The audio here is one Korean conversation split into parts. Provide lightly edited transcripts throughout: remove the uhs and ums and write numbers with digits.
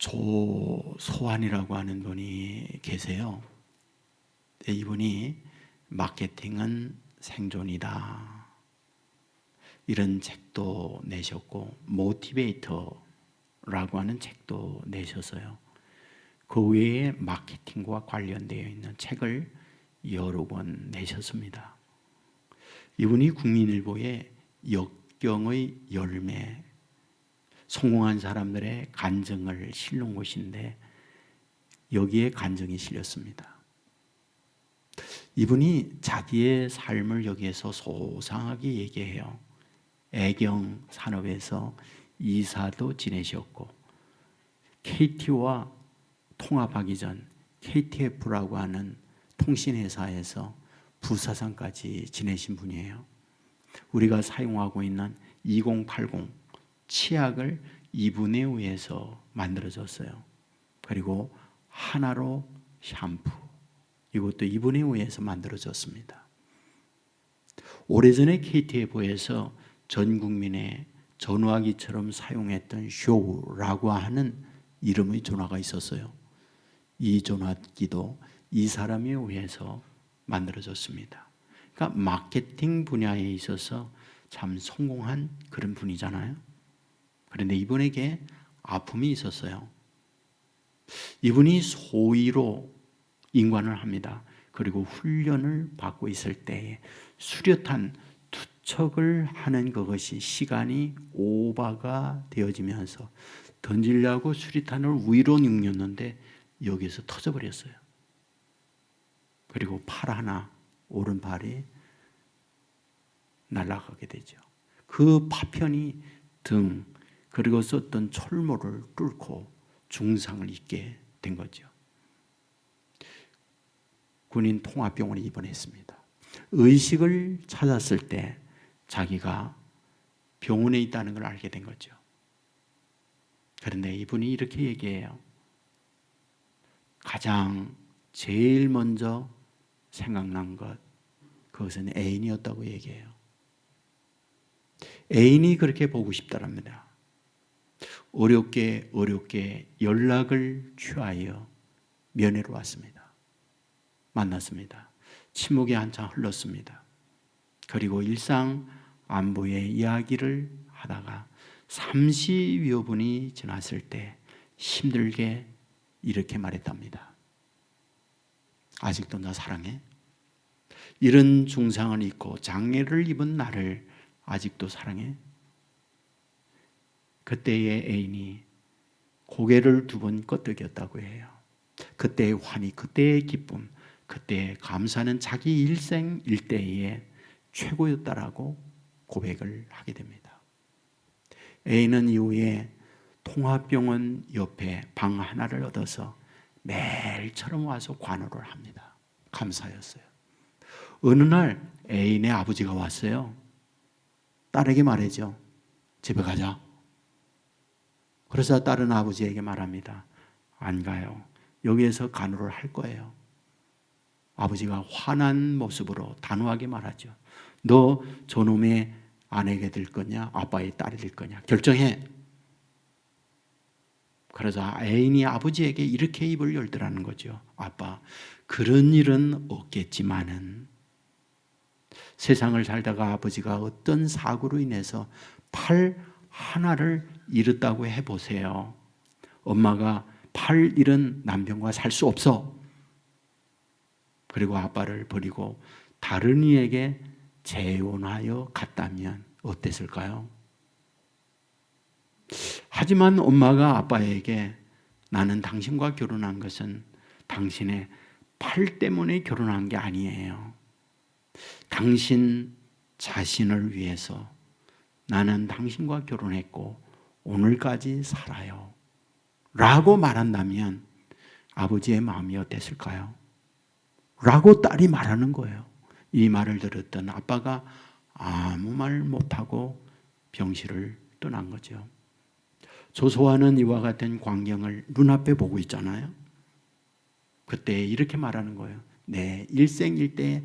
조소환이라고 하는 분이 계세요. 이분이 마케팅은 생존이다 이런 책도 내셨고, 모티베이터라고 하는 책도 내셨어요. 그 외에 마케팅과 관련되어 있는 책을 여러 권 내셨습니다. 이분이 국민일보의 역경의 열매, 성공한 사람들의 간증을 실는 곳인데 여기에 간증이 실렸습니다. 이분이 자기의 삶을 여기에서 소상하게 얘기해요. 애경 산업에서 이사도 지내셨고, KT와 통합하기 전 KTF라고 하는 통신회사에서 부사장까지 지내신 분이에요. 우리가 사용하고 있는 2080 치약을 이분에 의해서 만들어졌어요. 그리고 하나로 샴푸, 이것도 이분에 의해서 만들어졌습니다. 오래전에 KTF에서 전 국민의 전화기처럼 사용했던 쇼라고 하는 이름의 전화가 있었어요. 이 전화기도 이 사람에 의해서 만들어졌습니다. 그러니까 마케팅 분야에 있어서 참 성공한 그런 분이잖아요. 그런데 이분에게 아픔이 있었어요. 이분이 소위로 인관을 합니다. 그리고 훈련을 받고 있을 때에 수류탄 투척을 하는 그것이 시간이 오버가 되어지면서 던지려고 수류탄을 위로 눌렸는데 여기서 터져버렸어요. 그리고 팔 하나, 오른팔이 날아가게 되죠. 그 파편이 등, 그리고 썼던 철모를 뚫고 중상을 입게 된 거죠. 군인 통합병원에 입원했습니다. 의식을 찾았을 때 자기가 병원에 있다는 걸 알게 된 거죠. 그런데 이분이 이렇게 얘기해요. 가장 제일 먼저 생각난 것, 그것은 애인이었다고 얘기해요. 애인이 그렇게 보고 싶다랍니다. 어렵게 연락을 취하여 면회로 왔습니다. 만났습니다. 침묵이 한참 흘렀습니다. 그리고 일상 안부의 이야기를 하다가 30여 분이 지났을 때 힘들게 이렇게 말했답니다. 아직도 나 사랑해? 이런 중상을 입고 장애를 입은 나를 아직도 사랑해? 그때의 애인이 고개를 두 번 끄덕였다고 해요. 그때의 환희, 그때의 기쁨, 그때의 감사는 자기 일생 일대의 최고였다라고 고백을 하게 됩니다. 애인은 이후에 통합병원 옆에 방 하나를 얻어서 매일처럼 와서 관호를 합니다. 감사였어요. 어느 날 애인의 아버지가 왔어요. 딸에게 말하죠. 집에 가자. 그래서 딸은 아버지에게 말합니다. 안 가요. 여기에서 간호를 할 거예요. 아버지가 화난 모습으로 단호하게 말하죠. 너 저놈의 아내가 될 거냐, 아빠의 딸이 될 거냐, 결정해. 그래서 애인이 아버지에게 이렇게 입을 열더라는 거죠. 아빠, 그런 일은 없겠지만은 세상을 살다가 아버지가 어떤 사고로 인해서 팔 하나를 잃었다고 해보세요. 엄마가 팔 잃은 남편과 살 수 없어. 그리고 아빠를 버리고 다른 이에게 재혼하여 갔다면 어땠을까요? 하지만 엄마가 아빠에게 나는 당신과 결혼한 것은 당신의 팔 때문에 결혼한 게 아니에요. 당신 자신을 위해서 나는 당신과 결혼했고 오늘까지 살아요. 라고 말한다면 아버지의 마음이 어땠을까요? 라고 딸이 말하는 거예요. 이 말을 들었던 아빠가 아무 말 못하고 병실을 떠난 거죠. 조소아는 이와 같은 광경을 눈앞에 보고 있잖아요. 그때 이렇게 말하는 거예요. 내 일생일대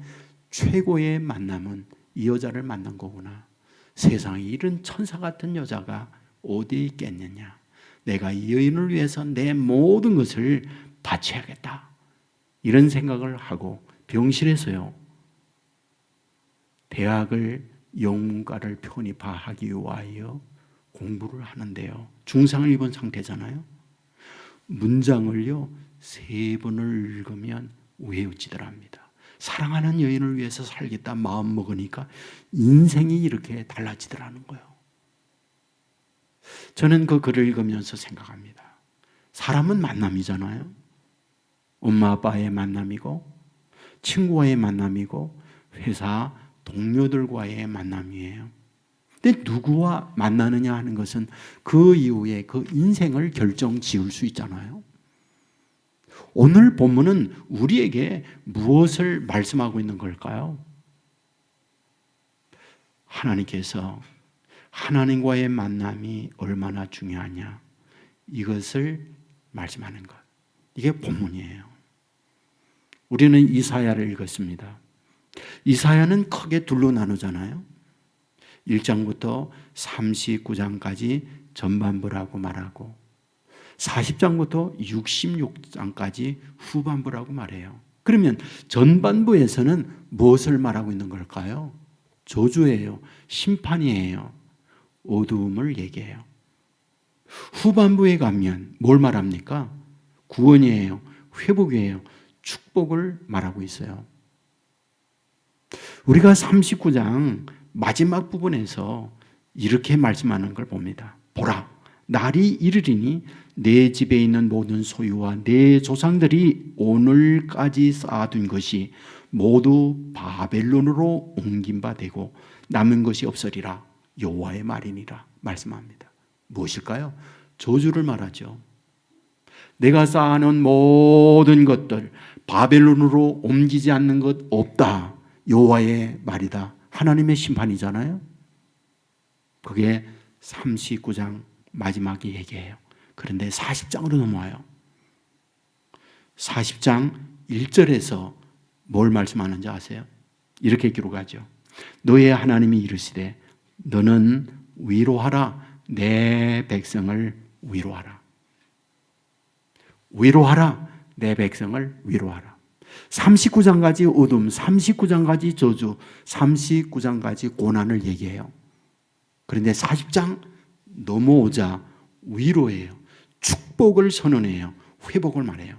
최고의 만남은 이 여자를 만난 거구나. 세상에 이런 천사 같은 여자가 어디 있겠느냐. 내가 이 여인을 위해서 내 모든 것을 바쳐야겠다. 이런 생각을 하고 병실에서요, 대학을 영문과를 편입하기 위하여 공부를 하는데요. 중상을 입은 상태잖아요. 문장을요 3번을 읽으면 외우지더랍니다. 사랑하는 여인을 위해서 살겠다 마음 먹으니까 인생이 이렇게 달라지더라는 거예요. 저는 그 글을 읽으면서 생각합니다. 사람은 만남이잖아요. 엄마 아빠의 만남이고 친구와의 만남이고 회사 동료들과의 만남이에요. 근데 누구와 만나느냐 하는 것은 그 이후에 그 인생을 결정 지을 수 있잖아요. 오늘 본문은 우리에게 무엇을 말씀하고 있는 걸까요? 하나님께서 하나님과의 만남이 얼마나 중요하냐, 이것을 말씀하는 것. 이게 본문이에요. 우리는 이사야를 읽었습니다. 이사야는 크게 둘로 나누잖아요. 1장부터 39장까지 전반부라고 말하고 40장부터 66장까지 후반부라고 말해요. 그러면 전반부에서는 무엇을 말하고 있는 걸까요? 저주예요. 심판이에요. 어두움을 얘기해요. 후반부에 가면 뭘 말합니까? 구원이에요. 회복이에요. 축복을 말하고 있어요. 우리가 39장 마지막 부분에서 이렇게 말씀하는 걸 봅니다. 보라, 날이 이르리니 내 집에 있는 모든 소유와 내 조상들이 오늘까지 쌓아둔 것이 모두 바벨론으로 옮긴 바 되고 남은 것이 없으리라. 여호와의 말이니라 말씀합니다. 무엇일까요? 저주를 말하죠. 내가 쌓아놓은 모든 것들 바벨론으로 옮기지 않는 것 없다. 여호와의 말이다. 하나님의 심판이잖아요. 그게 39장 마지막에 얘기해요. 그런데 40장으로 넘어와요. 40장 1절에서 뭘 말씀하는지 아세요? 이렇게 기록하죠. 너의 하나님이 이르시되 너는 위로하라. 내 백성을 위로하라. 위로하라. 내 백성을 위로하라. 39장까지 어둠, 39장까지 저주, 39장까지 고난을 얘기해요. 그런데 40장 넘어오자 위로예요. 축복을 선언해요. 회복을 말해요.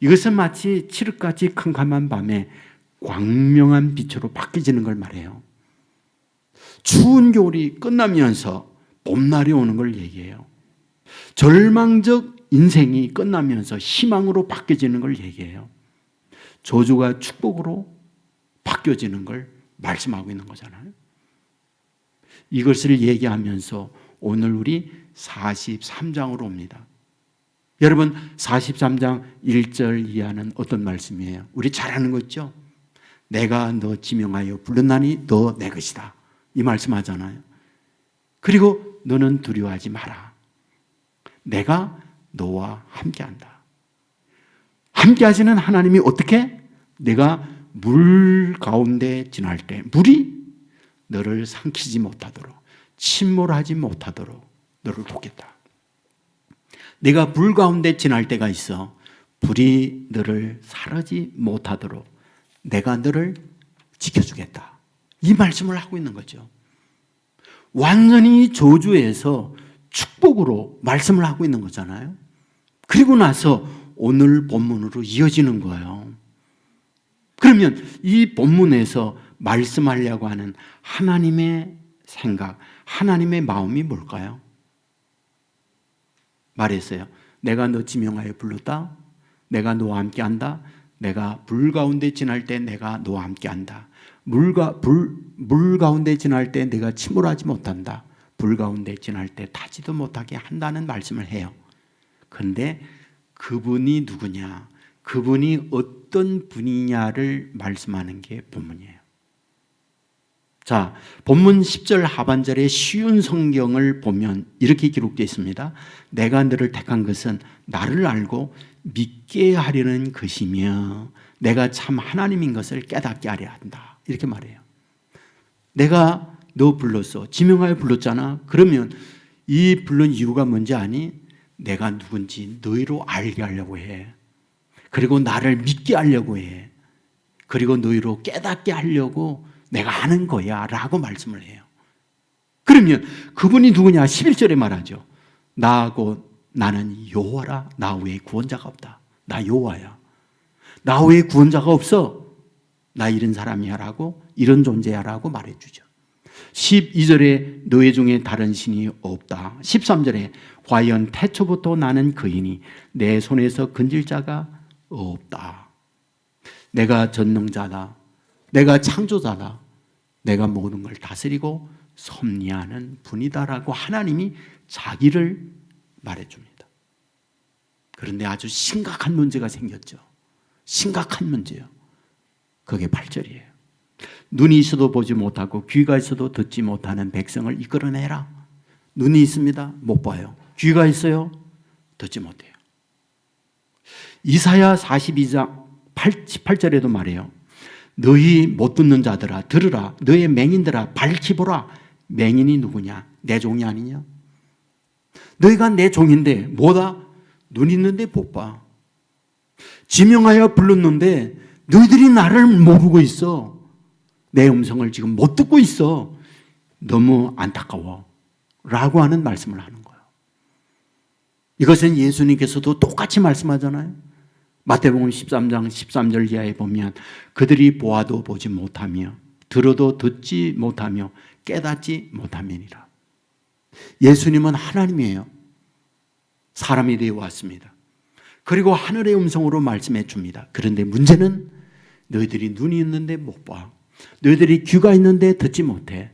이것은 마치 칠흑같이 캄캄한 밤에 광명한 빛으로 바뀌어지는 걸 말해요. 추운 겨울이 끝나면서 봄날이 오는 걸 얘기해요. 절망적 인생이 끝나면서 희망으로 바뀌어지는 걸 얘기해요. 저주가 축복으로 바뀌어지는 걸 말씀하고 있는 거잖아요. 이것을 얘기하면서 오늘 우리 43장으로 옵니다. 여러분 43장 1절 이하는 어떤 말씀이에요? 우리 잘 아는 거 있죠? 내가 너 지명하여 불렀나니 너 내 것이다. 이 말씀 하잖아요. 그리고 너는 두려워하지 마라. 내가 너와 함께한다. 함께하시는 하나님이 어떻게? 내가 물 가운데 지날 때 물이 너를 삼키지 못하도록, 침몰하지 못하도록 너를 돕겠다. 내가 불 가운데 지날 때가 있어. 불이 너를 사르지 못하도록 내가 너를 지켜주겠다. 이 말씀을 하고 있는 거죠. 완전히 저주에서 축복으로 말씀을 하고 있는 거잖아요. 그리고 나서 오늘 본문으로 이어지는 거예요. 그러면 이 본문에서 말씀하려고 하는 하나님의 생각, 하나님의 마음이 뭘까요? 말했어요. 내가 너 지명하여 불렀다. 내가 너와 함께한다. 내가 불 가운데 지날 때 내가 너와 함께한다. 물 가운데 지날 때 내가 침몰하지 못한다. 불 가운데 지날 때 타지도 못하게 한다는 말씀을 해요. 그런데 그분이 누구냐, 그분이 어떤 분이냐를 말씀하는 게 본문이에요. 자, 본문 10절 하반절의 쉬운 성경을 보면 이렇게 기록되어 있습니다. 내가 너를 택한 것은 나를 알고 믿게 하려는 것이며 내가 참 하나님인 것을 깨닫게 하려 한다. 이렇게 말해요. 내가 너 불렀어. 지명하여 불렀잖아. 그러면 이 부른 이유가 뭔지 아니? 내가 누군지 너희로 알게 하려고 해. 그리고 나를 믿게 하려고 해. 그리고 너희로 깨닫게 하려고 내가 하는 거야 라고 말씀을 해요. 그러면 그분이 누구냐? 11절에 말하죠. 나하고 나는 여호와라. 나 외에 구원자가 없다. 나 여호와야. 나 외에 구원자가 없어. 나 이런 사람이야 라고, 이런 존재야 라고 말해주죠. 12절에 너희 중에 다른 신이 없다. 13절에 과연 태초부터 나는 그이니 내 손에서 건질 자가 없다. 내가 전능자다. 내가 창조자다. 내가 모든 걸 다스리고 섭리하는 분이다라고 하나님이 자기를 말해줍니다. 그런데 아주 심각한 문제가 생겼죠. 심각한 문제요. 그게 8절이에요. 눈이 있어도 보지 못하고 귀가 있어도 듣지 못하는 백성을 이끌어내라. 눈이 있습니다. 못 봐요. 귀가 있어요. 듣지 못해요. 이사야 42장 18절에도 말해요. 너희 못 듣는 자들아 들으라. 너희 맹인들아 밝히보라. 맹인이 누구냐? 내 종이 아니냐? 너희가 내 종인데 뭐다? 눈 있는데 못 봐. 지명하여 불렀는데 너희들이 나를 모르고 있어. 내 음성을 지금 못 듣고 있어. 너무 안타까워 라고 하는 말씀을 하는 거예요. 이것은 예수님께서도 똑같이 말씀하잖아요. 마태복음 13장 13절 이하에 보면 그들이 보아도 보지 못하며 들어도 듣지 못하며 깨닫지 못함이니라. 예수님은 하나님이에요. 사람이 되어 왔습니다. 그리고 하늘의 음성으로 말씀해 줍니다. 그런데 문제는 너희들이 눈이 있는데 못 봐. 너희들이 귀가 있는데 듣지 못해.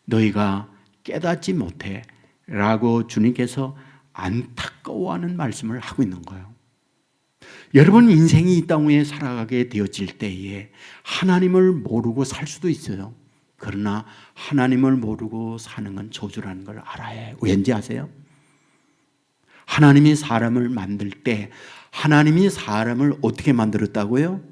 너희가 깨닫지 못해 라고 주님께서 안타까워하는 말씀을 하고 있는 거예요. 여러분 인생이 이 땅 위에 살아가게 되어질 때에 하나님을 모르고 살 수도 있어요. 그러나 하나님을 모르고 사는 건 저주라는 걸 알아야 해요. 왠지 아세요? 하나님이 사람을 만들 때 하나님이 사람을 어떻게 만들었다고요?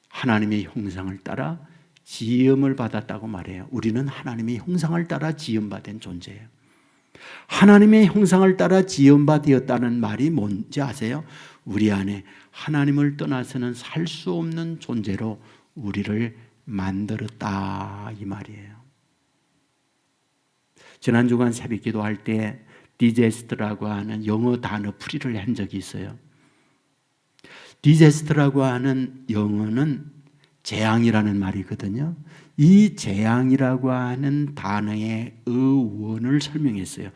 하나님의 형상을 따라 지음을 받았다고 말해요. 우리는 하나님의 형상을 따라 지음받은 존재예요. 하나님의 형상을 따라 지음받았다는 말이 뭔지 아세요? 우리 안에 하나님을 떠나서는 살 수 없는 존재로 우리를 만들었다 이 말이에요. 지난 주간 새벽 기도할 때 디제스트라고 하는 영어 단어 풀이를 한 적이 있어요. 디제스트라고 하는 영어는 재앙이라는 말이거든요. 이 재앙이라고 하는 단어의 어원을 설명했어요.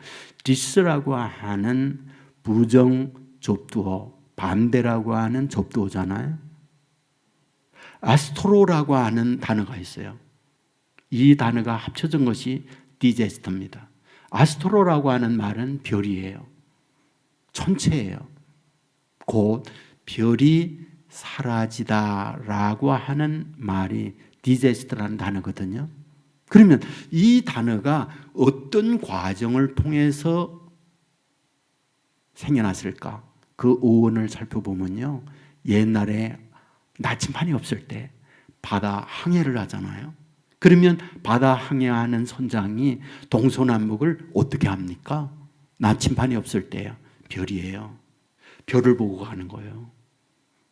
디스라고 하는 부정 접두어, 반대라고 하는 접두어잖아요. 아스트로라고 하는 단어가 있어요. 이 단어가 합쳐진 것이 디제스트입니다. 아스트로라고 하는 말은 별이에요. 천체예요. 곧 별이 사라지다라고 하는 말이 디제스트라는 단어거든요. 그러면 이 단어가 어떤 과정을 통해서 생겨났을까? 그 어원을 살펴보면요. 옛날에 나침반이 없을 때 바다 항해를 하잖아요. 그러면 바다 항해하는 선장이 동서남북을 어떻게 합니까? 나침반이 없을 때요. 별이에요. 별을 보고 가는 거예요.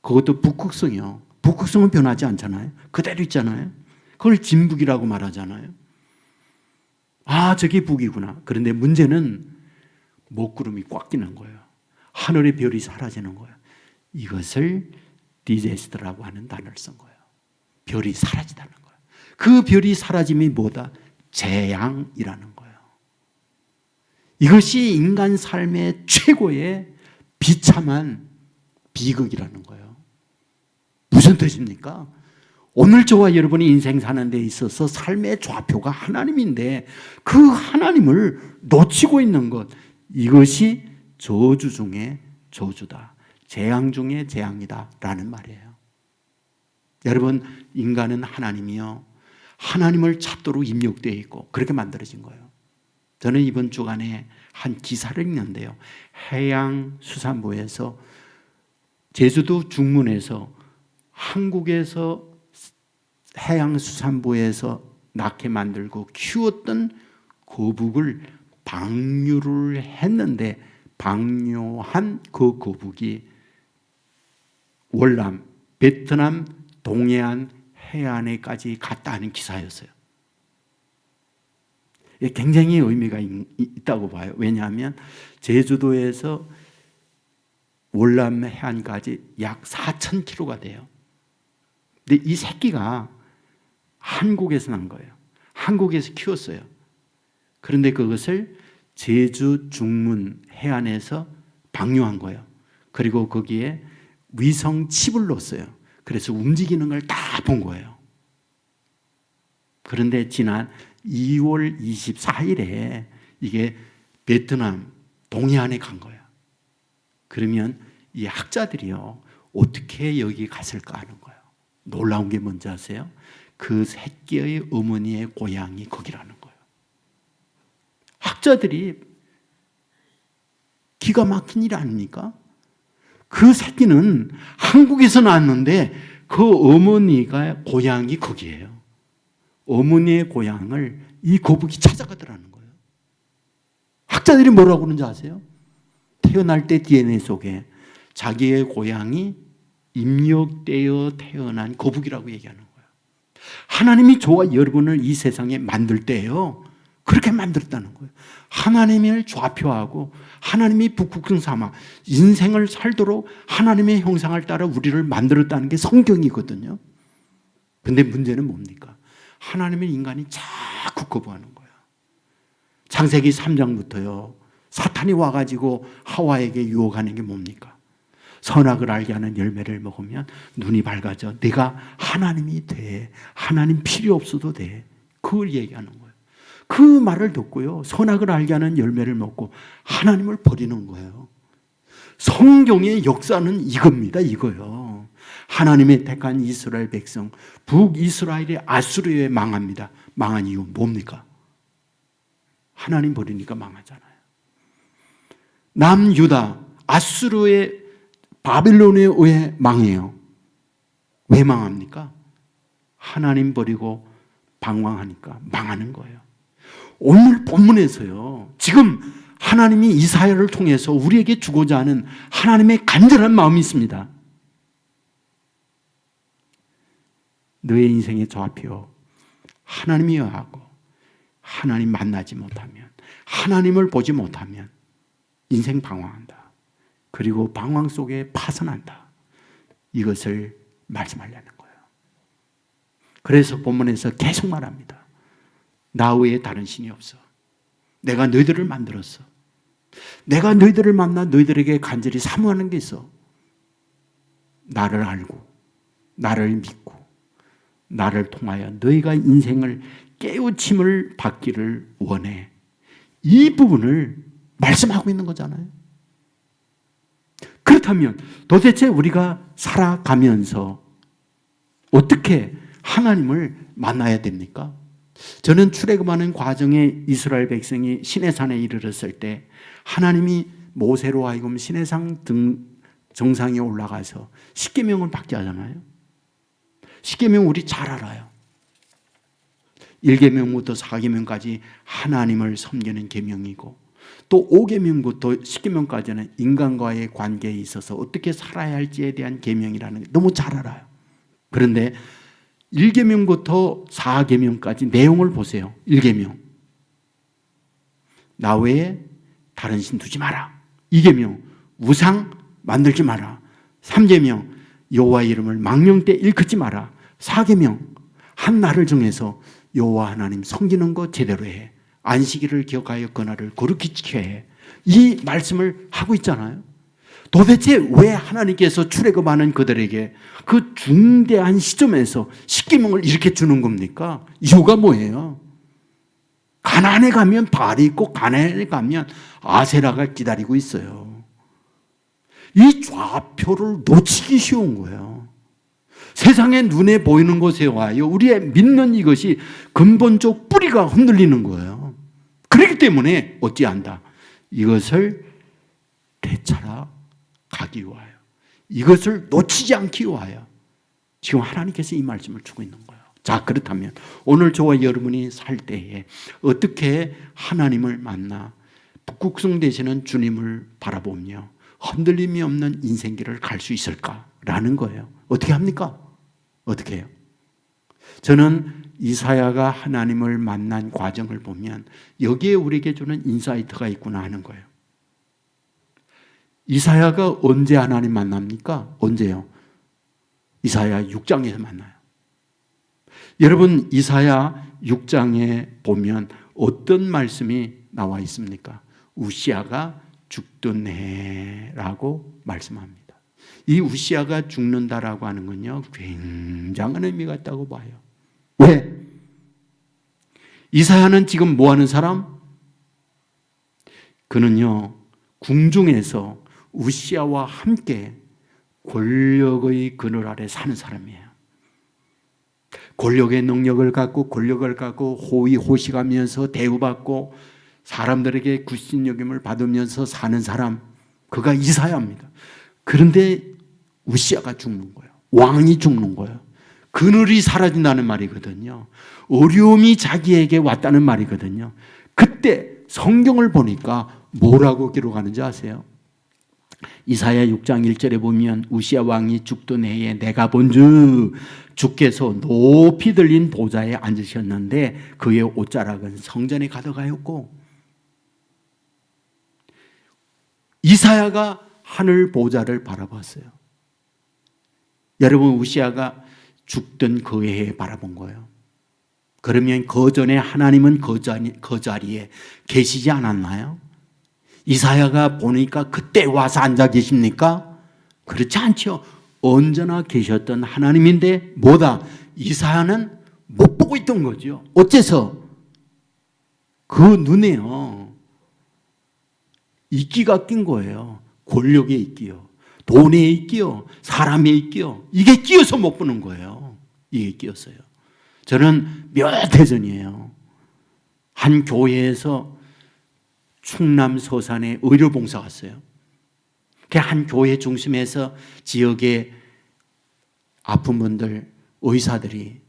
그것도 북극성이요. 북극성은 변하지 않잖아요. 그대로 있잖아요. 그걸 진북이라고 말하잖아요. 아, 저게 북이구나. 그런데 문제는 먹구름이 꽉 끼는 거예요. 하늘의 별이 사라지는 거예요. 이것을 디제스트라고 하는 단어를 쓴 거예요. 별이 사라지다는 거예요. 그 별이 사라짐이 뭐다? 재앙이라는 거예요. 이것이 인간 삶의 최고의 비참한 비극이라는 거예요. 무슨 뜻입니까? 오늘 저와 여러분이 인생 사는 데 있어서 삶의 좌표가 하나님인데 그 하나님을 놓치고 있는 것, 이것이 저주 중에 저주다. 재앙 중에 재앙이다 라는 말이에요. 여러분, 인간은 하나님이요, 하나님을 찾도록 입력되어 있고 그렇게 만들어진 거예요. 저는 이번 주간에 한 기사를 읽는데요. 해양수산부에서 제주도 중문에서 한국에서 해양수산부에서 낳게 만들고 키웠던 거북을 방류를 했는데 방류한 그 거북이 월남, 베트남, 동해안 해안에까지 갔다는 기사였어요. 굉장히 의미가 있다고 봐요. 왜냐하면 제주도에서 월남 해안까지 약 4,000km가 돼요. 근데 이 새끼가 한국에서 난 거예요. 한국에서 키웠어요. 그런데 그것을 제주 중문 해안에서 방류한 거예요. 그리고 거기에 위성 칩을 넣었어요. 그래서 움직이는 걸 다 본 거예요. 그런데 지난 2월 24일에 이게 베트남 동해안에 간 거예요. 그러면 이 학자들이요, 어떻게 여기 갔을까 하는 거예요. 놀라운 게 뭔지 아세요? 그 새끼의 어머니의 고향이 거기라는 거예요. 학자들이 기가 막힌 일 아닙니까? 그 새끼는 한국에서 낳았는데 그 어머니가 고향이 거기예요. 어머니의 고향을 이 거북이 찾아가더라는 거예요. 학자들이 뭐라고 그러는지 아세요? 태어날 때 DNA 속에 자기의 고향이 입력되어 태어난 거북이라고 얘기하는 거예요. 하나님이 저와 여러분을 이 세상에 만들 때요, 그렇게 만들었다는 거예요. 하나님을 좌표하고 하나님이 북극성 삼아 인생을 살도록 하나님의 형상을 따라 우리를 만들었다는 게 성경이거든요. 근데 문제는 뭡니까? 하나님의 인간이 자꾸 거부하는 거예요. 창세기 3장부터요, 사탄이 와가지고 하와에게 유혹하는 게 뭡니까? 선악을 알게 하는 열매를 먹으면 눈이 밝아져 내가 하나님이 돼. 하나님 필요 없어도 돼. 그걸 얘기하는 거예요. 그 말을 듣고요, 선악을 알게 하는 열매를 먹고 하나님을 버리는 거예요. 성경의 역사는 이겁니다. 이거요. 하나님의 택한 이스라엘 백성, 북이스라엘이 아수르에 망합니다. 망한 이유 뭡니까? 하나님 버리니까 망하잖아요. 남유다 아수르의 바빌론에 의해 망해요. 왜 망합니까? 하나님 버리고 방황하니까 망하는 거예요. 오늘 본문에서요, 지금 하나님이 이사야를 통해서 우리에게 주고자 하는 하나님의 간절한 마음이 있습니다. 너의 인생의 좌표 하나님이어야 하고, 하나님 만나지 못하면, 하나님을 보지 못하면 인생 방황한다. 그리고 방황 속에 파산한다. 이것을 말씀하려는 거예요. 그래서 본문에서 계속 말합니다. 나 외에 다른 신이 없어. 내가 너희들을 만들었어. 내가 너희들을 만나 너희들에게 간절히 사모하는 게 있어. 나를 알고 나를 믿고 나를 통하여 너희가 인생을 깨우침을 받기를 원해. 이 부분을 말씀하고 있는 거잖아요. 그렇다면 도대체 우리가 살아가면서 어떻게 하나님을 만나야 됩니까? 저는 출애굽하는 과정에 이스라엘 백성이 시내산에 이르렀을 때 하나님이 모세로 하여금 시내산 정상에 올라가서 십계명을 받게 하잖아요. 십계명 우리 잘 알아요. 1계명부터 4계명까지 하나님을 섬기는 계명이고, 또 5계명부터 10계명까지는 인간과의 관계에 있어서 어떻게 살아야 할지에 대한 계명이라는 게 너무 잘 알아요. 그런데 1계명부터 4계명까지 내용을 보세요. 1계명 나 외에 다른 신 두지 마라. 2계명 우상 만들지 마라. 3계명 여호와 이름을 망령때 일컫지 마라. 4계명 한 날을 정해서 여호와 하나님 섬기는 거 제대로 해. 안식일을 기억하여 그날을 거룩히 지켜야 해. 이 말씀을 하고 있잖아요. 도대체 왜 하나님께서 출애굽하는 그들에게 그 중대한 시점에서 십계명을 이렇게 주는 겁니까? 이유가 뭐예요? 가나안에 가면 바알이 있고 가나안에 가면 아세라가 기다리고 있어요. 이 좌표를 놓치기 쉬운 거예요. 세상에 눈에 보이는 곳에 와요. 우리의 믿는 이것이 근본적 뿌리가 흔들리는 거예요. 그렇기 때문에 어찌한다. 이것을 되찾아 가기 위하여, 이것을 놓치지 않기 위하여 지금 하나님께서 이 말씀을 주고 있는 거예요. 자, 그렇다면 오늘 저와 여러분이 살 때에 어떻게 하나님을 만나 북극성 되시는 주님을 바라보며 흔들림이 없는 인생길을 갈 수 있을까라는 거예요. 어떻게 합니까? 어떻게 해요? 저는 이사야가 하나님을 만난 과정을 보면 여기에 우리에게 주는 인사이트가 있구나 하는 거예요. 이사야가 언제 하나님 만납니까? 언제요? 이사야 6장에서 만나요. 여러분, 이사야 6장에 보면 어떤 말씀이 나와 있습니까? 우시아가 죽던 해라고 말씀합니다. 이 우시아가 죽는다라고 하는 건요, 굉장한 의미가 있다고 봐요. 왜? 이사야는 지금 뭐 하는 사람? 그는요, 궁중에서 우시아와 함께 권력의 그늘 아래 사는 사람이에요. 권력의 능력을 갖고 호의호식하면서 대우받고 사람들에게 굿신여김을 받으면서 사는 사람, 그가 이사야입니다. 그런데 우시아가 죽는 거예요. 왕이 죽는 거예요. 그늘이 사라진다는 말이거든요. 어려움이 자기에게 왔다는 말이거든요. 그때 성경을 보니까 뭐라고 기록하는지 아세요? 이사야 6장 1절에 보면 우시아 왕이 죽던 해에 내가 본즉 주께서 높이 들린 보좌에 앉으셨는데 그의 옷자락은 성전에 가득하였고, 이사야가 하늘 보좌를 바라봤어요. 여러분, 우시아가 죽던 그 해에 바라본 거예요. 그러면 그 전에 하나님은 그 자리에 계시지 않았나요? 이사야가 보니까 그때 와서 앉아 계십니까? 그렇지 않죠. 언제나 계셨던 하나님인데 뭐다? 이사야는 못 보고 있던 거죠. 어째서? 그 눈에요, 이끼가 낀 거예요. 권력에 있기요, 돈에 있기요, 사람에 있기요. 이게 끼어서 못 보는 거예요. 이게 끼었어요. 저는 몇 해 전이에요. 한 교회에서 충남 서산에 의료봉사 갔어요. 한 교회 중심에서 지역의 아픈 분들, 의사들이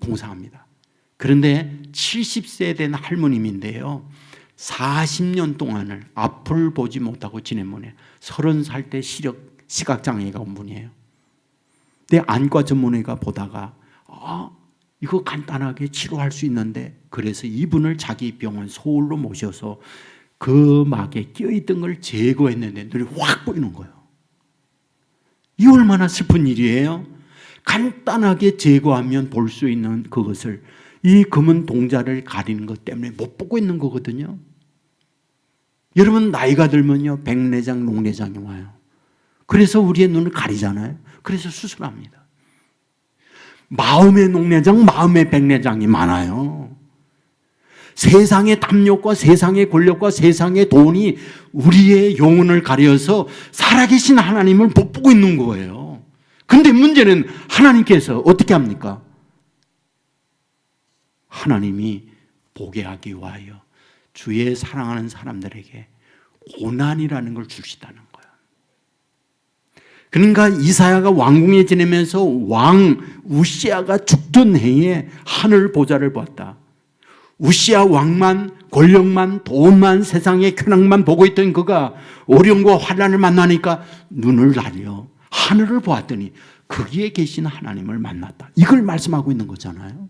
봉사합니다. 그런데 70세 된 할머님인데요, 40년 동안을 앞을 보지 못하고 지낸 분이에요. 30살 때 시각장애가 온 분이에요. 근데 안과 전문의가 보다가 이거 간단하게 치료할 수 있는데, 그래서 이분을 자기 병원 서울로 모셔서 그 막에 끼어있던 걸 제거했는데 눈이 확 보이는 거예요. 이 얼마나 슬픈 일이에요. 간단하게 제거하면 볼 수 있는 그것을 이 검은 동자를 가리는 것 때문에 못 보고 있는 거거든요. 여러분, 나이가 들면요, 백내장, 녹내장이 와요. 그래서 우리의 눈을 가리잖아요. 그래서 수술합니다. 마음의 녹내장, 마음의 백내장이 많아요. 세상의 탐욕과 세상의 권력과 세상의 돈이 우리의 영혼을 가려서 살아계신 하나님을 못 보고 있는 거예요. 근데 문제는 하나님께서 어떻게 합니까? 하나님이 보게 하기 위하여 주의 사랑하는 사람들에게 고난이라는 걸 주시다는 거예요. 그러니까 이사야가 왕궁에 지내면서 왕 우시아가 죽던 해에 하늘 보좌를 보았다. 우시아 왕만, 권력만, 돈만, 세상의 쾌락만 보고 있던 그가 어려움과 환난을 만나니까 눈을 가려 하늘을 보았더니 거기에 계신 하나님을 만났다. 이걸 말씀하고 있는 거잖아요.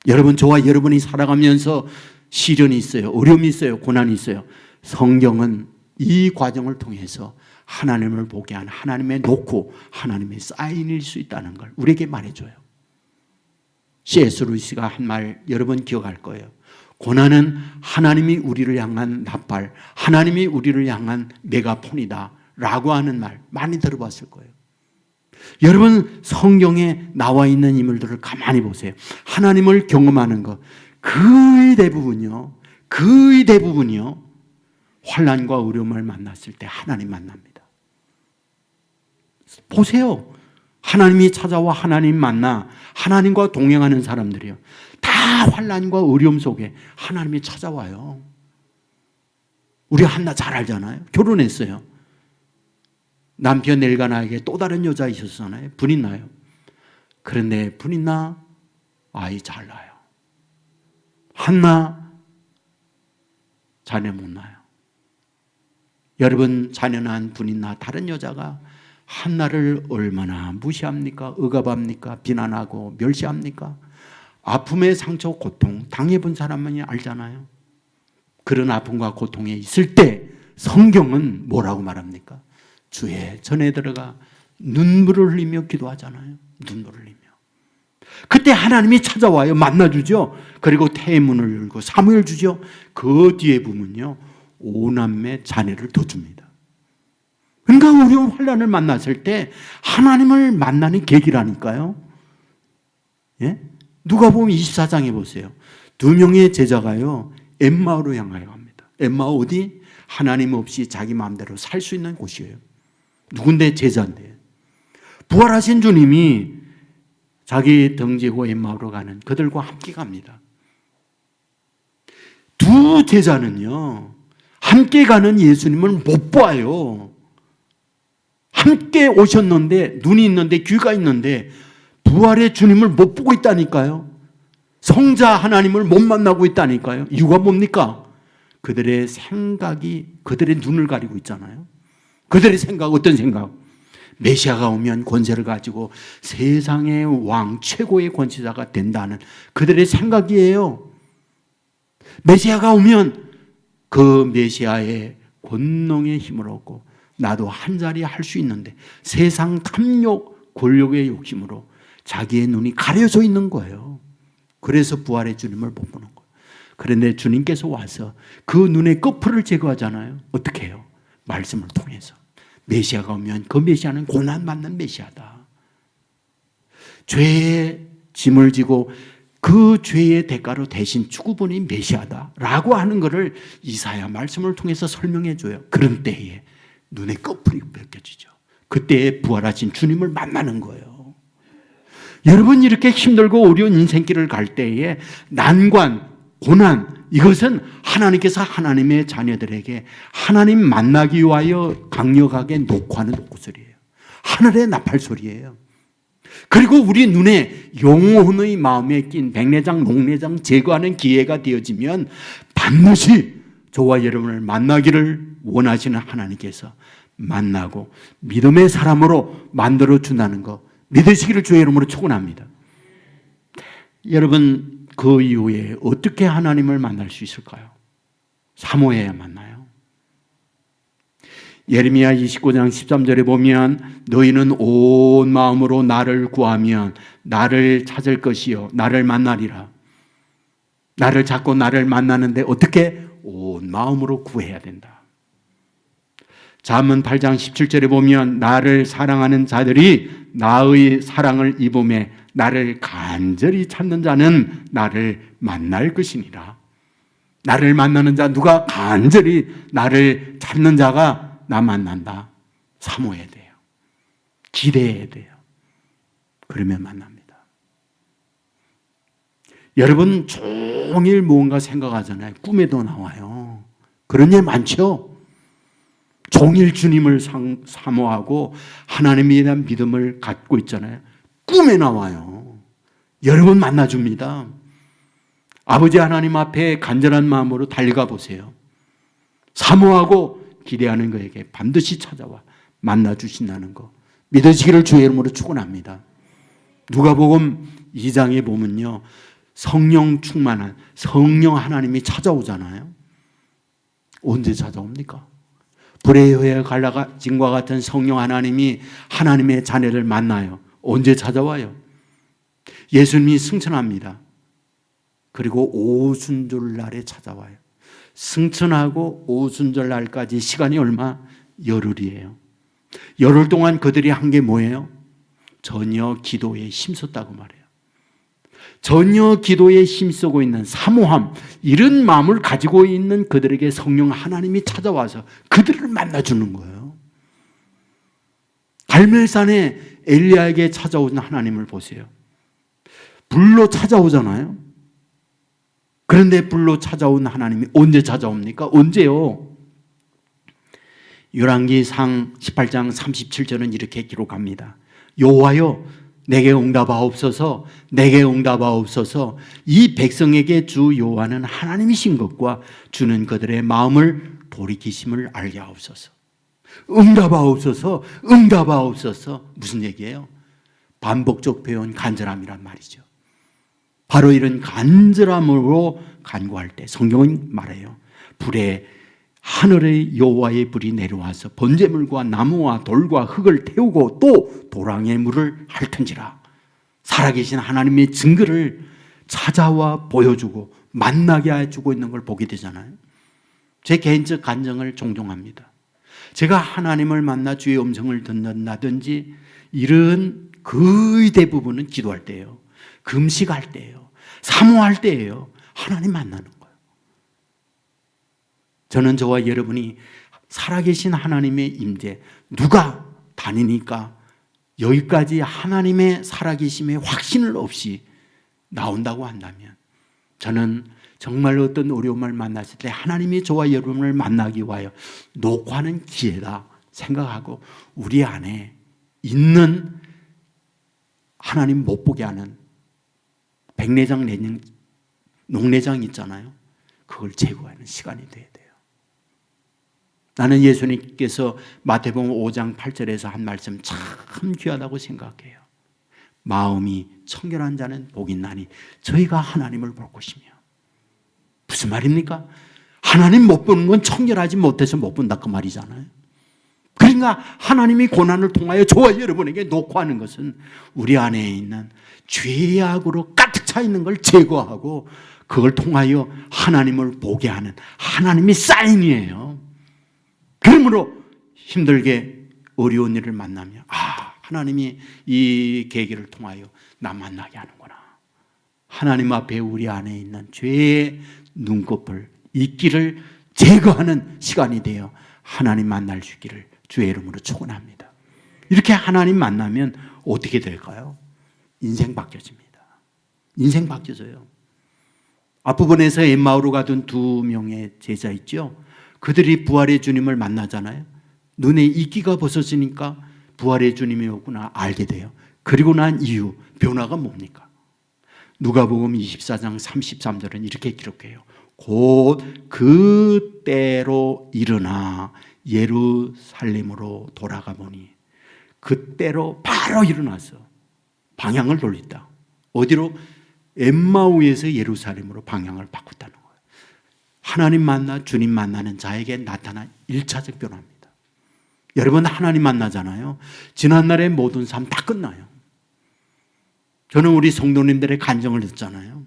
여러분, 저와 여러분이 살아가면서 시련이 있어요, 어려움이 있어요, 고난이 있어요. 성경은 이 과정을 통해서 하나님을 보게 한 하나님의 놓고 하나님의 사인일 수 있다는 걸 우리에게 말해줘요. C.S. 루이스가 한 말 여러분 기억할 거예요. 고난은 하나님이 우리를 향한 나팔, 하나님이 우리를 향한 메가폰이다 라고 하는 말 많이 들어봤을 거예요. 여러분, 성경에 나와 있는 인물들을 가만히 보세요. 하나님을 경험하는 것, 거의 대부분이요, 환난과 어려움을 만났을 때 하나님 만납니다. 보세요. 하나님이 찾아와 하나님 만나 하나님과 동행하는 사람들이요, 다 환난과 어려움 속에 하나님이 찾아와요. 우리 한나 잘 알잖아요. 결혼했어요. 남편 엘가나에게 또 다른 여자 있었잖아요. 불이 나요. 그런데 불이 나 아이 잘 낳아요. 한나 자녀 못 낳아요. 여러분 자녀 낳은 분이나 다른 여자가 한나를 얼마나 무시합니까? 억압합니까? 비난하고 멸시합니까? 아픔의 상처, 고통 당해본 사람만이 알잖아요. 그런 아픔과 고통에 있을 때 성경은 뭐라고 말합니까? 주의 전에 들어가 눈물을 흘리며 기도하잖아요. 눈물을 흘리며. 그때 하나님이 찾아와요. 만나주죠. 그리고 태문을 열고 사무엘 주죠. 그 뒤에 보면요, 5남매 자녀를 더 줍니다. 그러니까 어려운 환난을 만났을 때 하나님을 만나는 계기라니까요. 예? 누가복음 24장에 보세요. 2명의 제자가요, 엠마오로 향하여 갑니다. 엠마오 어디? 하나님 없이 자기 마음대로 살 수 있는 곳이에요. 누군데? 제자인데. 부활하신 주님이 자기 등지고 엠마오로 가는 그들과 함께 갑니다. 두 제자는요, 함께 가는 예수님을 못 봐요. 함께 오셨는데, 눈이 있는데, 귀가 있는데 부활의 주님을 못 보고 있다니까요. 성자 하나님을 못 만나고 있다니까요. 이유가 뭡니까? 그들의 생각이 그들의 눈을 가리고 있잖아요. 그들의 생각, 어떤 생각? 메시아가 오면 권세를 가지고 세상의 왕, 최고의 권세자가 된다는 그들의 생각이에요. 메시아가 오면 그 메시아의 권능의 힘을 얻고 나도 한 자리 할 수 있는데 세상 탐욕, 권력의 욕심으로 자기의 눈이 가려져 있는 거예요. 그래서 부활의 주님을 못 보는 거예요. 그런데 주님께서 와서 그 눈의 꺼풀을 제거하잖아요. 어떻게 해요? 말씀을 통해서. 메시아가 오면 그 메시아는 고난받는 메시아다. 죄의 짐을 지고 그 죄의 대가로 대신 죽어보니 메시아다라고 하는 것을 이사야 말씀을 통해서 설명해 줘요. 그런 때에 눈의 꺼풀이 벗겨지죠. 그때에 부활하신 주님을 만나는 거예요. 여러분, 이렇게 힘들고 어려운 인생길을 갈 때에 난관, 고난, 이것은 하나님께서 하나님의 자녀들에게 하나님 만나기 위하여 강력하게 녹화하는 녹소리예요. 하늘의 나팔소리예요. 그리고 우리 눈에 영혼의 마음에 낀 백내장, 녹내장 제거하는 기회가 되어지면 반드시 저와 여러분을 만나기를 원하시는 하나님께서 만나고 믿음의 사람으로 만들어준다는 거 믿으시기를 주의 이름으로 축원합니다. 여러분, 그 이후에 어떻게 하나님을 만날 수 있을까요? 사모해야 만나요. 예레미야 29장 13절에 보면 너희는 온 마음으로 나를 구하면 나를 찾을 것이요 나를 만나리라. 나를 찾고 나를 만나는데 어떻게? 온 마음으로 구해야 된다. 잠언 8장 17절에 보면 나를 사랑하는 자들이 나의 사랑을 입음에 나를 간절히 찾는 자는 나를 만날 것이니라. 나를 만나는 자, 누가 간절히 나를 찾는 자가 나 만난다. 사모해야 돼요. 기대해야 돼요. 그러면 만납니다. 여러분, 종일 무언가 생각하잖아요. 꿈에도 나와요. 그런 일 많죠? 종일 주님을 사모하고 하나님에 대한 믿음을 갖고 있잖아요. 꿈에 나와요. 여러분 만나줍니다. 아버지 하나님 앞에 간절한 마음으로 달려가 보세요. 사모하고 기대하는 거에게 반드시 찾아와 만나주신다는 거 믿으시기를 주의 이름으로 축원합니다. 누가복음 2장에 보면요, 성령 충만한 성령 하나님이 찾아오잖아요. 언제 찾아옵니까? 불의 혀에 갈라짐과 같은 성령 하나님이 하나님의 자녀를 만나요. 언제 찾아와요? 예수님이 승천합니다. 그리고 오순절 날에 찾아와요. 승천하고 오순절 날까지 시간이 얼마? 열흘이에요. 열흘 동안 그들이 한 게 뭐예요? 전혀 기도에 힘썼다고 말해요. 전혀 기도에 힘쓰고 있는 사모함, 이런 마음을 가지고 있는 그들에게 성령 하나님이 찾아와서 그들을 만나주는 거예요. 갈멜산에 엘리야에게 찾아오는 하나님을 보세요. 불로 찾아오잖아요. 그런데 불로 찾아온 하나님이 언제 찾아옵니까? 언제요? 열왕기상 18장 37절은 이렇게 기록합니다. 여호와여, 내게 응답하옵소서, 내게 응답하옵소서. 이 백성에게 주 여호와는 하나님이신 것과 주는 그들의 마음을 돌이키심을 알게 하옵소서. 응답하옵소서, 응답하옵소서. 무슨 얘기예요? 반복적 표현 간절함이란 말이죠. 바로 이런 간절함으로 간구할 때 성경은 말해요. 불에 하늘의 여호와의 불이 내려와서 번제물과 나무와 돌과 흙을 태우고 또 도랑의 물을 핥은지라. 살아계신 하나님의 증거를 찾아와 보여주고 만나게 해주고 있는 걸 보게 되잖아요. 제 개인적 간증을 종종 합니다. 제가 하나님을 만나 주의 음성을 듣는다든지 이런 거의 대부분은 기도할 때예요. 금식할 때예요. 사모할 때예요. 하나님 만나는 거예요. 저는 저와 여러분이 살아계신 하나님의 임재, 누가 다니니까 여기까지 하나님의 살아계심의 확신을 없이 나온다고 한다면 저는 정말 어떤 어려움을 만났을 때 하나님이 저와 여러분을 만나기 위하여 녹화하는 기회다 생각하고 우리 안에 있는 하나님 못 보게 하는 백내장, 녹내장 있잖아요. 그걸 제거하는 시간이 돼야 돼요. 나는 예수님께서 마태복음 5장 8절에서 한 말씀 참 귀하다고 생각해요. 마음이 청결한 자는 복이 있나니 저희가 하나님을 볼 것이며. 무슨 말입니까? 하나님 못 보는 건 청결하지 못해서 못 본다 그 말이잖아요. 그러니까 하나님이 고난을 통하여 저와 여러분에게 녹화하는 것은 우리 안에 있는 죄악으로 가득 차 있는 걸 제거하고 그걸 통하여 하나님을 보게 하는 하나님의 사인이에요. 그러므로 힘들게 어려운 일을 만나면 하나님이 이 계기를 통하여 나 만나게 하는구나. 하나님 앞에 우리 안에 있는 죄의 눈곱을 잊기를 제거하는 시간이 되어 하나님 만날 수 있기를 주의 이름으로 축원합니다. 이렇게 하나님 만나면 어떻게 될까요? 인생 바뀌어집니다. 인생 바뀌어져요. 앞부분에서 엠마오로 가던 두 명의 제자 있죠. 그들이 부활의 주님을 만나잖아요. 눈에 이끼가 벗어지니까 부활의 주님이었구나 알게 돼요. 그리고 난 이후 변화가 뭡니까? 누가복음 24장 33절은 이렇게 기록해요. 곧 그때로 일어나 예루살렘으로 돌아가 보니 그때로 바로 일어나서 방향을 돌렸다. 어디로? 엠마오에서 예루살렘으로 방향을 바꿨다는 거예요. 하나님 만나 주님 만나는 자에게 나타난 1차적 변화입니다. 여러분 하나님 만나잖아요. 지난날의 모든 삶 다 끝나요. 저는 우리 성도님들의 간증을 듣잖아요.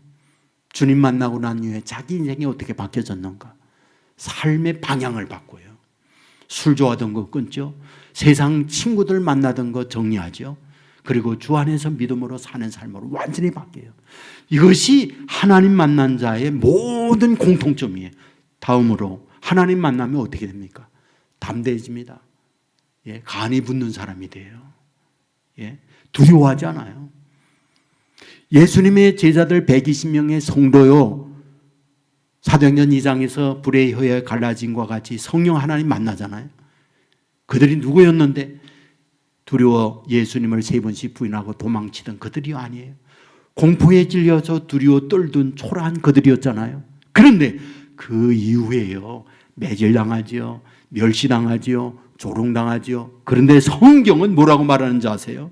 주님 만나고 난 이후에 자기 인생이 어떻게 바뀌어졌는가. 삶의 방향을 바꿔요. 술 좋아하던 거 끊죠. 세상 친구들 만나던 거 정리하죠. 그리고 주 안에서 믿음으로 사는 삶으로 완전히 바뀌어요. 이것이 하나님 만난 자의 모든 공통점이에요. 다음으로 하나님 만나면 어떻게 됩니까? 담대해집니다. 예, 간이 붙는 사람이 돼요. 예, 두려워하지 않아요. 예수님의 제자들 120명의 성도요, 사도행전 2장에서 불의 혀에 갈라짐과 같이 성령 하나님 만나잖아요. 그들이 누구였는데 두려워 예수님을 3번씩 부인하고 도망치던 그들이 아니에요. 공포에 질려서 두려워 떨던 초라한 그들이었잖아요. 그런데 그 이후에요, 매질당하지요, 멸시당하지요, 조롱당하지요. 그런데 성경은 뭐라고 말하는지 아세요?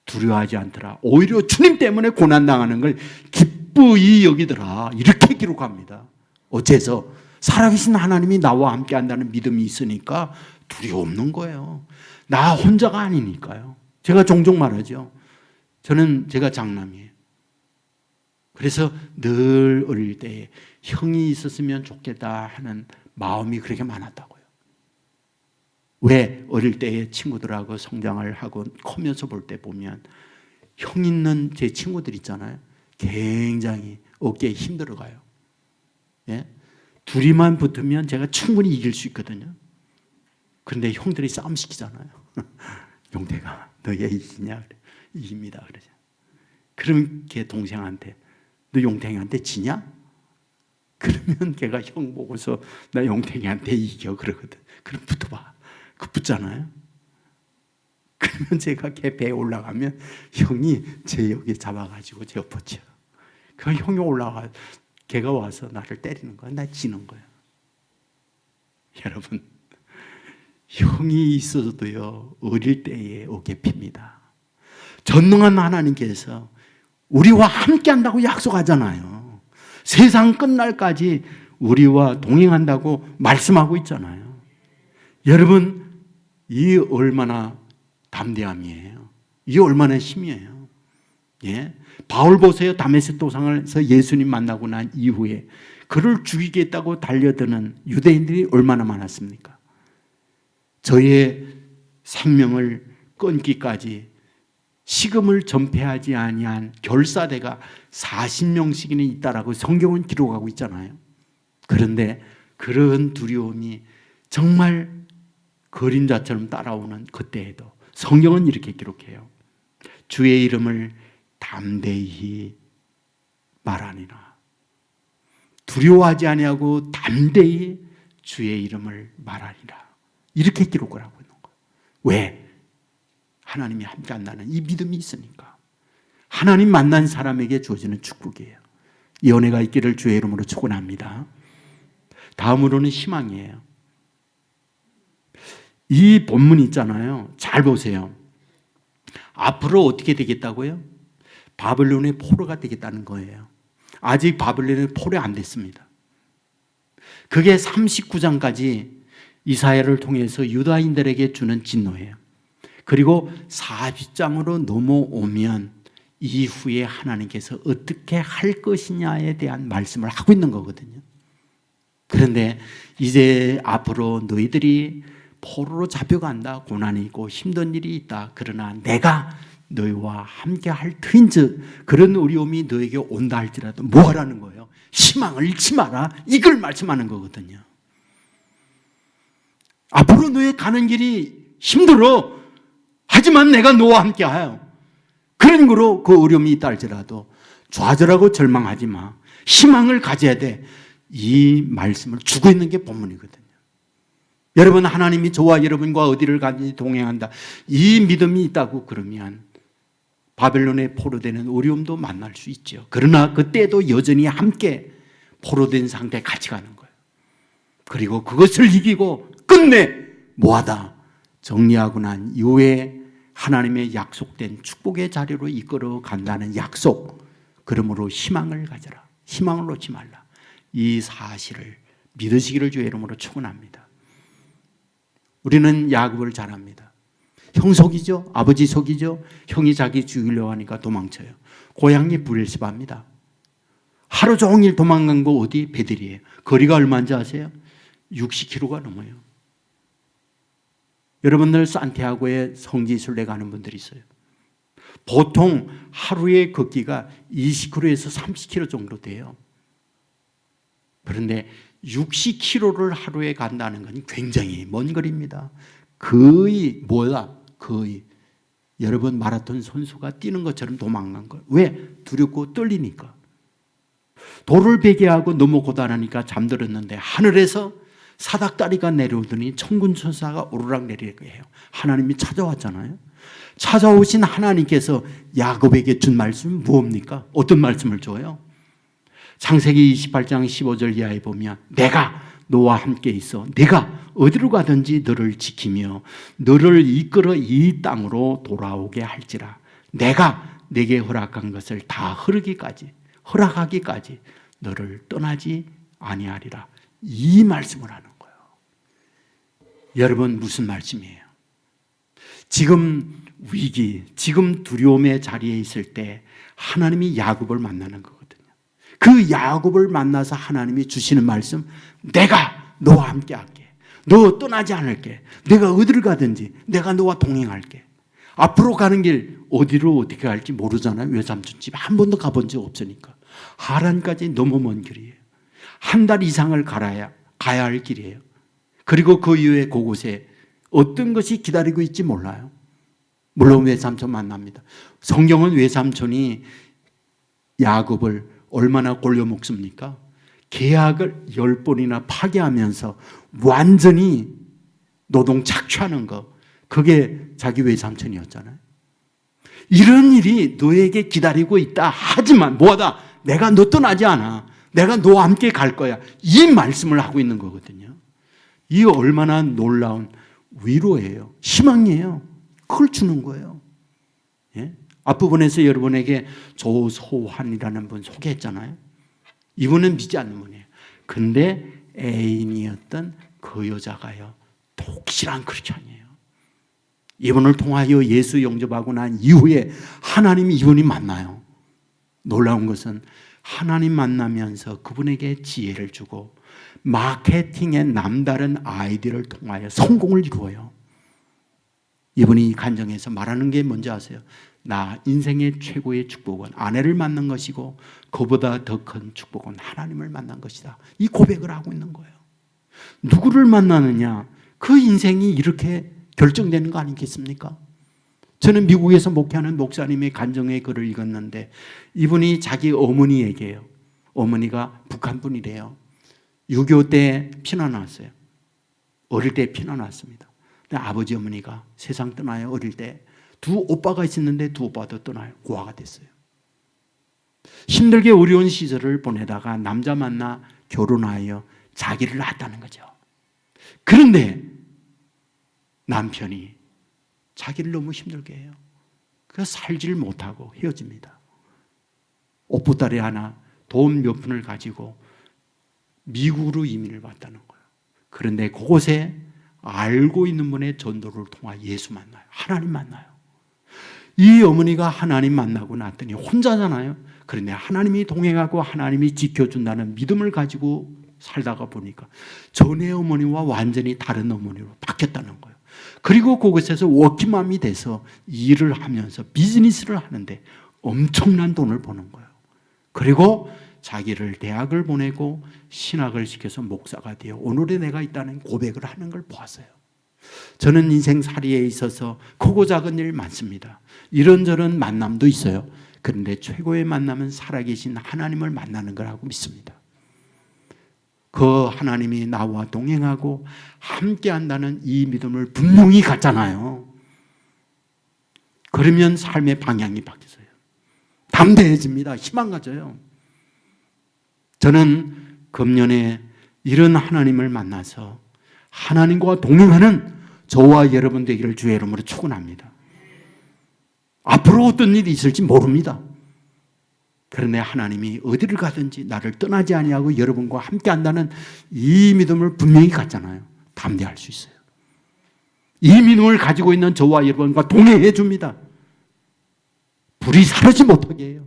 두려워하지 않더라. 오히려 주님 때문에 고난당하는 걸 기쁘이 여기더라. 이렇게 기록합니다. 어째서? 살아계신 하나님이 나와 함께 한다는 믿음이 있으니까 두려움 없는 거예요. 나 혼자가 아니니까요. 제가 종종 말하죠. 제가 장남이에요. 그래서 늘 어릴 때 형이 있었으면 좋겠다 하는 마음이 그렇게 많았다고요. 왜? 어릴 때의 친구들하고 성장을 하고 커면서 볼 때 보면 형 있는 제 친구들 있잖아요. 굉장히 어깨에 힘들어가요. 예? 둘이만 붙으면 제가 충분히 이길 수 있거든요. 그런데 형들이 싸움 시키잖아요. 용태가 너 얘 이기냐? 그래. 이깁니다. 그러죠. 그러면 걔 동생한테 너 용태한테 지냐? 그러면 걔가 형 보고서 나 용태한테 이겨 그러거든. 그럼 붙어봐. 그 붙잖아요. 그러면 제가 걔 배에 올라가면 형이 제 여기 잡아가지고 제 엎어쳐. 그 형이 올라가, 걔가 와서 나를 때리는 거야. 나 지는 거야. 여러분, 형이 있어도요, 어릴 때에 어깨핍니다. 전능한 하나님께서 우리와 함께 한다고 약속하잖아요. 세상 끝날까지 우리와 동행한다고 말씀하고 있잖아요. 여러분, 이 얼마나 담대함이에요. 이 얼마나 힘이에요. 예? 바울 보세요. 다메섹 도상에서 예수님 만나고 난 이후에 그를 죽이겠다고 달려드는 유대인들이 얼마나 많았습니까? 저의 생명을 끊기까지 식음을 전폐하지 아니한 결사대가 40명씩이나 있다라고 성경은 기록하고 있잖아요. 그런데 그런 두려움이 정말 그림자처럼 따라오는 그때에도 성경은 이렇게 기록해요. 주의 이름을 담대히 말하니라. 두려워하지 아니하고 담대히 주의 이름을 말하니라. 이렇게 기록을 하고 있는 거예요. 왜? 하나님이 함께 한다는 이 믿음이 있으니까. 하나님 만난 사람에게 주어지는 축복이에요. 이 은혜가 있기를 주의 이름으로 축원합니다. 다음으로는 희망이에요. 이 본문 있잖아요. 잘 보세요. 앞으로 어떻게 되겠다고요? 바벨론의 포로가 되겠다는 거예요. 아직 바벨론의 포로 안 됐습니다. 그게 39장까지 이사야를 통해서 유다인들에게 주는 진노예요. 그리고 40장으로 넘어오면 이후에 하나님께서 어떻게 할 것이냐에 대한 말씀을 하고 있는 거거든요. 그런데 이제 앞으로 너희들이 포로로 잡혀간다. 고난이 있고 힘든 일이 있다. 그러나 내가 너희와 함께 할 터인즉 그런 어려움이 너에게 온다 할지라도 뭐 하라는 거예요? 희망을 잃지 마라. 이걸 말씀하는 거거든요. 앞으로 너의 가는 길이 힘들어. 하지만 내가 너와 함께 하여. 그런 거로 그 어려움이 있다 할지라도 좌절하고 절망하지 마. 희망을 가져야 돼. 이 말씀을 주고 있는 게 본문이거든요. 여러분, 하나님이 저와 여러분과 어디를 가든지 동행한다. 이 믿음이 있다고 그러면 바벨론의 포로되는 어려움도 만날 수 있죠. 그러나 그때도 여전히 함께 포로된 상태에 같이 가는 거예요. 그리고 그것을 이기고 끝내 뭐하다 정리하고 난 이후에 하나님의 약속된 축복의 자리로 이끌어 간다는 약속. 그러므로 희망을 가져라. 희망을 놓지 말라. 이 사실을 믿으시기를 주의 이름으로 축원합니다. 우리는 야곱을 잘 압니다. 형 속이죠. 아버지 속이죠. 형이 자기 죽이려고 하니까 도망쳐요. 고향이 브엘시바입니다. 하루 종일 도망간 거 어디? 베들이에요. 거리가 얼마인지 아세요? 60km가 넘어요. 여러분들 산티아고에 성지순례 가는 분들이 있어요. 보통 하루의 걷기가 20km에서 30km 정도 돼요. 그런데 60km를 하루에 간다는 건 굉장히 먼 거리입니다. 거의 거의 여러분 마라톤 선수가 뛰는 것처럼 도망간 거예요. 왜? 두렵고 떨리니까. 돌을 베게 하고 너무 고단하니까 잠들었는데 하늘에서 사닥다리가 내려오더니 천군 천사가 오르락 내리게 해요. 하나님이 찾아왔잖아요. 찾아오신 하나님께서 야곱에게 준 말씀은 무엇입니까? 어떤 말씀을 줘요? 창세기 28장 15절 이하에 보면 내가 너와 함께 있어 네가 어디로 가든지 너를 지키며 너를 이끌어 이 땅으로 돌아오게 할지라. 내가 내게 허락한 것을 다 허락하기까지 너를 떠나지 아니하리라. 이 말씀을 하는 거예요. 여러분, 무슨 말씀이에요? 지금 위기, 지금 두려움의 자리에 있을 때 하나님이 야곱을 만나는 거거든요. 그 야곱을 만나서 하나님이 주시는 말씀, 내가 너와 함께 할게. 너 떠나지 않을게. 내가 어디를 가든지 내가 너와 동행할게. 앞으로 가는 길 어디로 어떻게 갈지 모르잖아요. 외삼촌 집 한 번도 가본 적 없으니까. 하란까지 너무 먼 길이에요. 한 달 이상을 가야 할 길이에요. 그리고 그 이후에 그곳에 어떤 것이 기다리고 있지 몰라요. 물론 외삼촌 만납니다. 성경은 외삼촌이 야곱을 얼마나 골려먹습니까? 계약을 10번이나 파기하면서 완전히 노동 착취하는 거, 그게 자기 외삼촌이었잖아요. 이런 일이 너에게 기다리고 있다. 하지만 뭐하다? 내가 너 떠나지 않아. 내가 너와 함께 갈 거야. 이 말씀을 하고 있는 거거든요. 이 얼마나 놀라운 위로예요. 희망이에요. 그걸 주는 거예요. 예? 앞부분에서 여러분에게 조소환이라는 분 소개했잖아요. 이분은 믿지 않는 분이에요. 근데 애인이었던 그 여자가요, 독실한 크리스찬이에요. 이분을 통하여 예수 영접하고 난 이후에 하나님이 이분이 만나요. 놀라운 것은 하나님 만나면서 그분에게 지혜를 주고 마케팅의 남다른 아이디어를 통하여 성공을 이루어요. 이분이 간정에서 말하는 게 뭔지 아세요? 나 인생의 최고의 축복은 아내를 만난 것이고 그보다 더 큰 축복은 하나님을 만난 것이다. 이 고백을 하고 있는 거예요. 누구를 만나느냐? 그 인생이 이렇게 결정되는 거 아니겠습니까? 저는 미국에서 목회하는 목사님의 간정의 글을 읽었는데 이분이 자기 어머니에게요. 어머니가 북한 분이래요. 6.25 때 피난 왔어요. 어릴 때 피난 왔습니다. 근데 아버지 어머니가 세상 떠나요. 어릴 때 두 오빠가 있었는데 두 오빠도 떠나요. 고아가 됐어요. 힘들게 어려운 시절을 보내다가 남자 만나 결혼하여 자기를 낳았다는 거죠. 그런데 남편이 자기를 너무 힘들게 해요. 그래서 살지를 못하고 헤어집니다. 오프딸이 하나 돈 몇 푼을 가지고 미국으로 이민을 왔다는 거예요. 그런데 그곳에 알고 있는 분의 전도를 통해 예수 만나요. 하나님 만나요. 이 어머니가 하나님 만나고 났더니 혼자잖아요. 그런데 하나님이 동행하고 하나님이 지켜준다는 믿음을 가지고 살다가 보니까 전에 어머니와 완전히 다른 어머니로 바뀌었다는 거예요. 그리고 그곳에서 워킹맘이 돼서 일을 하면서 비즈니스를 하는데 엄청난 돈을 버는 거예요. 그리고 자기를 대학을 보내고 신학을 시켜서 목사가 되어 오늘의 내가 있다는 고백을 하는 걸 보았어요. 저는 인생살이에 있어서 크고 작은 일 많습니다. 이런저런 만남도 있어요. 그런데 최고의 만남은 살아계신 하나님을 만나는 거라고 믿습니다. 그 하나님이 나와 동행하고 함께한다는 이 믿음을 분명히 갖잖아요. 그러면 삶의 방향이 바뀌어요. 담대해집니다. 희망 가져요. 저는 금년에 이런 하나님을 만나서 하나님과 동행하는 저와 여러분 되기를 주의 이름으로 축원합니다. 앞으로 어떤 일이 있을지 모릅니다. 그런데 하나님이 어디를 가든지 나를 떠나지 아니하고 여러분과 함께 한다는 이 믿음을 분명히 갖잖아요. 담대할 수 있어요. 이 믿음을 가지고 있는 저와 여러분과 동행해 줍니다. 불이 사르지 못하게 해요.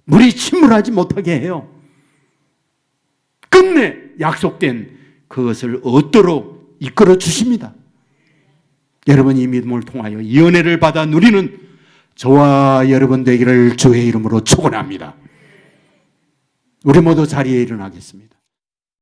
물이 침몰하지 못하게 해요. 끝내 약속된 그것을 얻도록 이끌어 주십니다. 여러분 이 믿음을 통하여 이 은혜를 받아 누리는 저와 여러분 되기를 주의 이름으로 축원합니다. 우리 모두 자리에 일어나겠습니다.